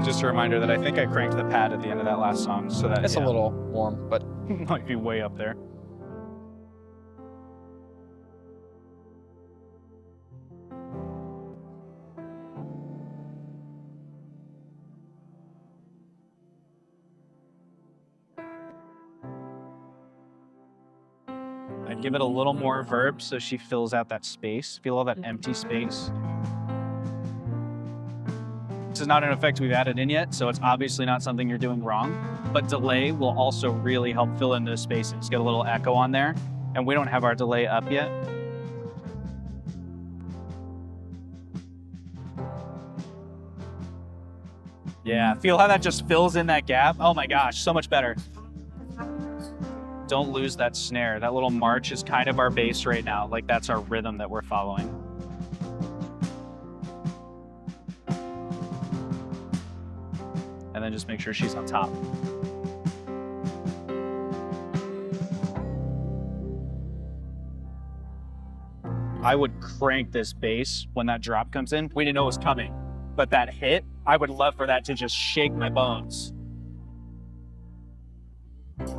And just a reminder that I think I cranked the pad at the end of that last song, so that It's a little warm, but might be way up there. I'd give it a little more verb so she fills out that space. Feel all that empty space. This is not an effect we've added in yet, so it's obviously not something you're doing wrong, but delay will also really help fill in those spaces. Get a little echo on there, and we don't have our delay up yet. Yeah, feel how that just fills in that gap? Oh my gosh, so much better. Don't lose that snare. That little march is kind of our bass right now. Like that's our rhythm that we're following. And then just make sure she's on top. I would crank this bass when that drop comes in. We didn't know it was coming, but that hit, I would love for that to just shake my bones.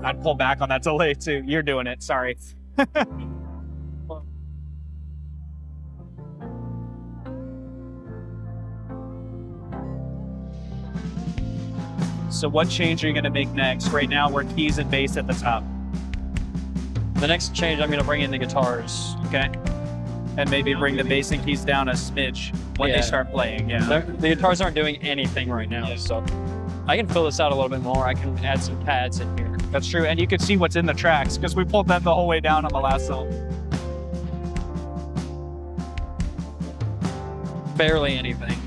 I'd pull back on that delay too. You're doing it, sorry. So what change are you gonna make next? Right now we're keys and bass at the top. the next change I'm gonna bring in the guitars. Okay. And maybe bring the bass and keys down a smidge when they start playing, yeah. The guitars aren't doing anything right now, so I can fill this out a little bit more. I can add some pads in here. That's true, and you can see what's in the tracks because we pulled them the whole way down on the last song. Barely anything.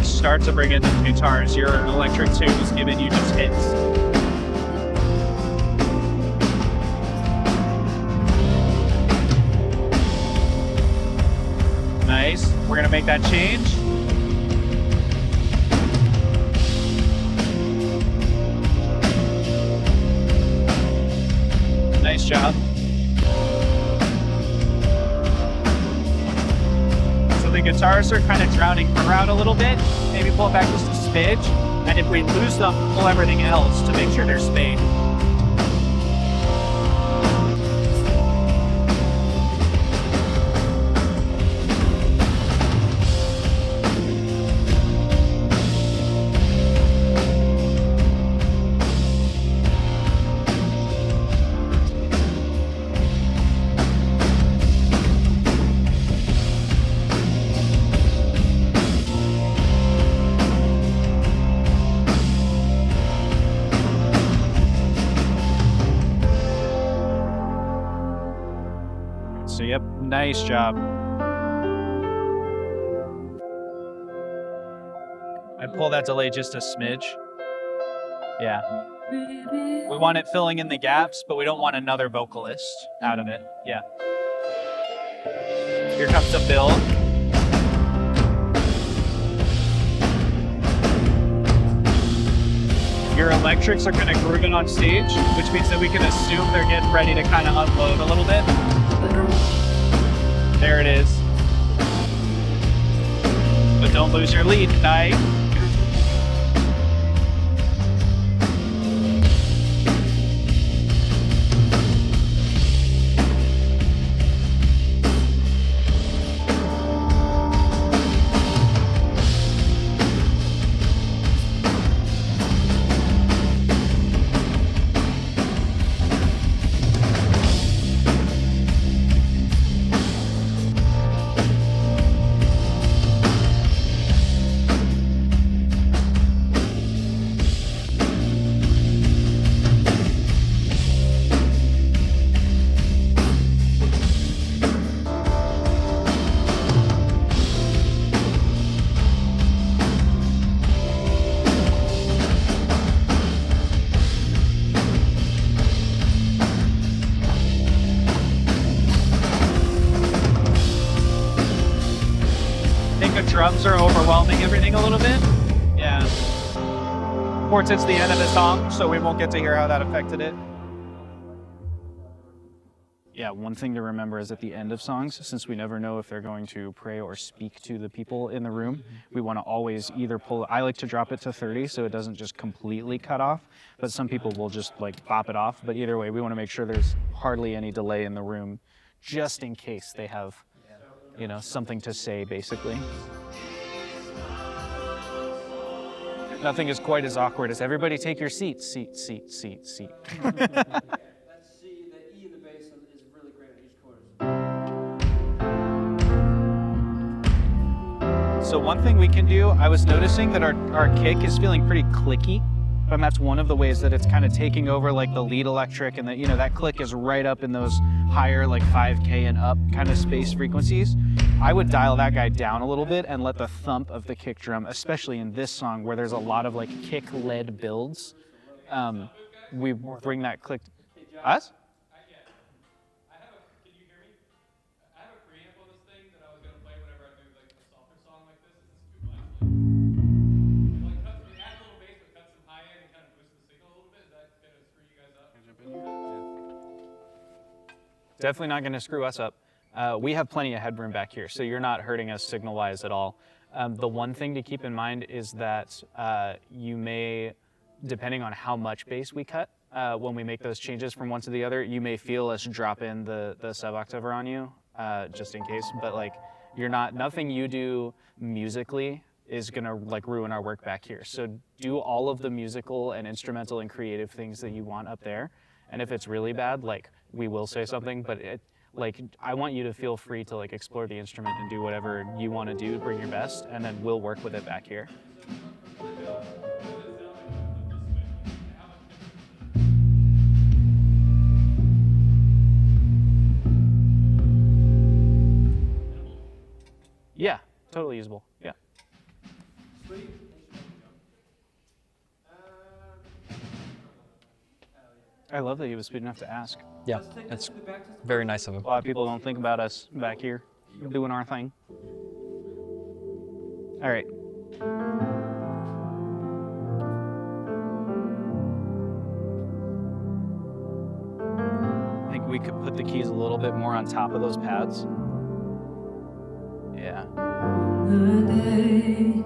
Start to bring in the guitars. Your electric tube is giving you just hits. Nice. We're gonna make that change. Nice job. The guitars are kind of drowning her out a little bit. Maybe pull it back just a smidge. And if we lose them, pull everything else to make sure they're spaced. So yep, nice job. I'd pull that delay just a smidge. Yeah. We want it filling in the gaps, but we don't want another vocalist out of it. Yeah. Here comes the build. Your electrics are kind of grooving on stage, which means that we can assume they're getting ready to kind of unload a little bit. There it is. But don't lose your lead tonight. thumping everything a little bit. Yeah. Of course, it's the end of the song, so we won't get to hear how that affected it. Yeah, one thing to remember is at the end of songs, since we never know if they're going to pray or speak to the people in the room, we want to always either pull, I like to drop it to 30 so it doesn't just completely cut off, but some people will just like pop it off. But either way, we want to make sure there's hardly any delay in the room, just in case they have, you know, something to say, basically. Nothing is quite as awkward as everybody take your seats, seat, seat, seat, seat. So one thing we can do, I was noticing that our kick is feeling pretty clicky, and that's one of the ways that it's kind of taking over like the lead electric, and that, you know, that click is right up in those higher like 5K and up kind of space frequencies. I would dial that guy down a little bit and let the thump of the kick drum, especially in this song where there's a lot of like kick-led builds, we bring that click. Us? Definitely not going to screw us up. We have plenty of headroom back here, so you're not hurting us signal-wise at all. The one thing to keep in mind is that you may, depending on how much bass we cut, when we make those changes from one to the other, you may feel us drop in the sub-octaver on you, just in case. But like, nothing you do musically is gonna like ruin our work back here. So do all of the musical and instrumental and creative things that you want up there. And if it's really bad, like, we will say something, but I want you to feel free to like explore the instrument and do whatever you want to do, bring your best, and then we'll work with it back here. Yeah, totally usable. Yeah. I love that he was sweet enough to ask. Yeah, it's very nice of him. A lot of people don't think about us back here doing our thing. All right. I think we could put the keys a little bit more on top of those pads. Yeah. The day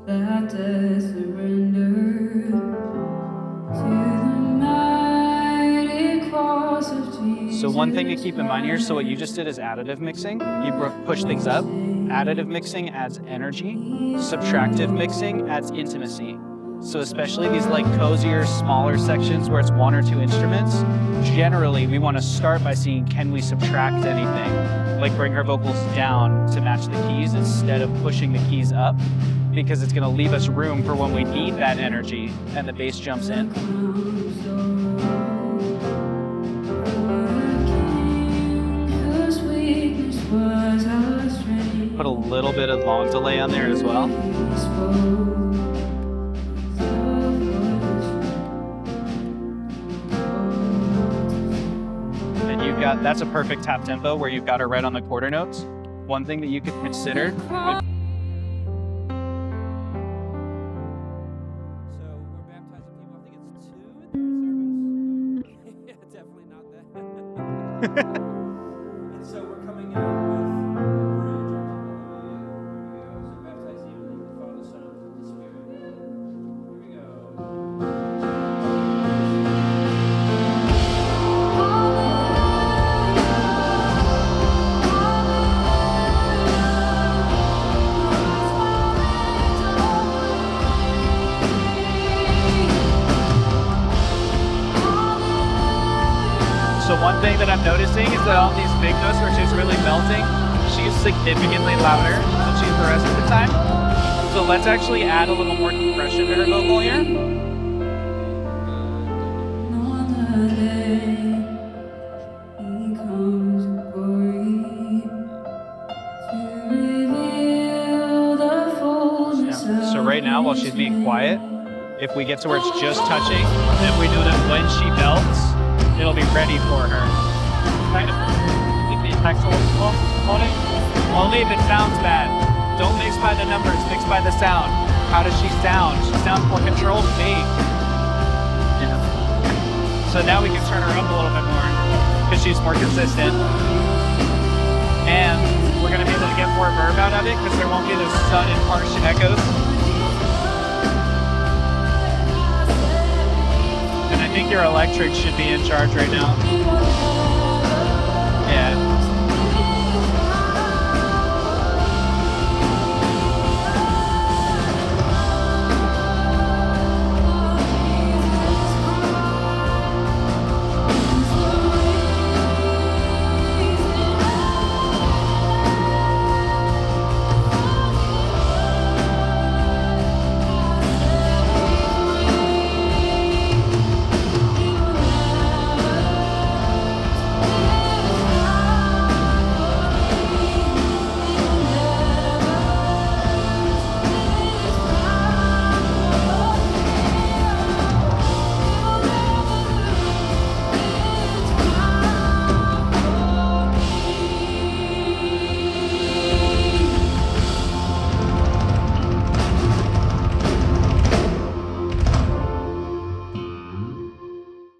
that death surrendered to the mighty cross of Jesus. So one thing to keep in mind here, so what you just did is additive mixing. You push things up. Additive mixing adds energy. Subtractive mixing adds intimacy. So especially these like cozier, smaller sections where it's one or two instruments, generally we want to start by seeing, can we subtract anything? Like bring our vocals down to match the keys instead of pushing the keys up, because it's going to leave us room for when we need that energy and the bass jumps in. Put a little bit of long delay on there as well. And you've got, that's a perfect tap tempo where you've got her right on the quarter notes. One thing that you could consider. And so we're coming out with a bridge on top of the so baptize you in the Father, Son, and the Spirit. Here we go. So one thing that I'm noticing is that on these big notes where she's really melting, she's significantly louder than she's the rest of the time. So let's actually add a little more compression to her vocal here. Yeah. So right now, while she's being quiet, if we get to where it's just touching, then we know that when she belts, it'll be ready for her. Kind of the effects on it. Only if it sounds bad. Don't mix by the numbers, mix by the sound. How does she sound? She sounds more controlled to me. Yeah. So now we can turn her up a little bit more because she's more consistent. And we're going to be able to get more verb out of it because there won't be those sudden harsh echoes. And I think your electric should be in charge right now.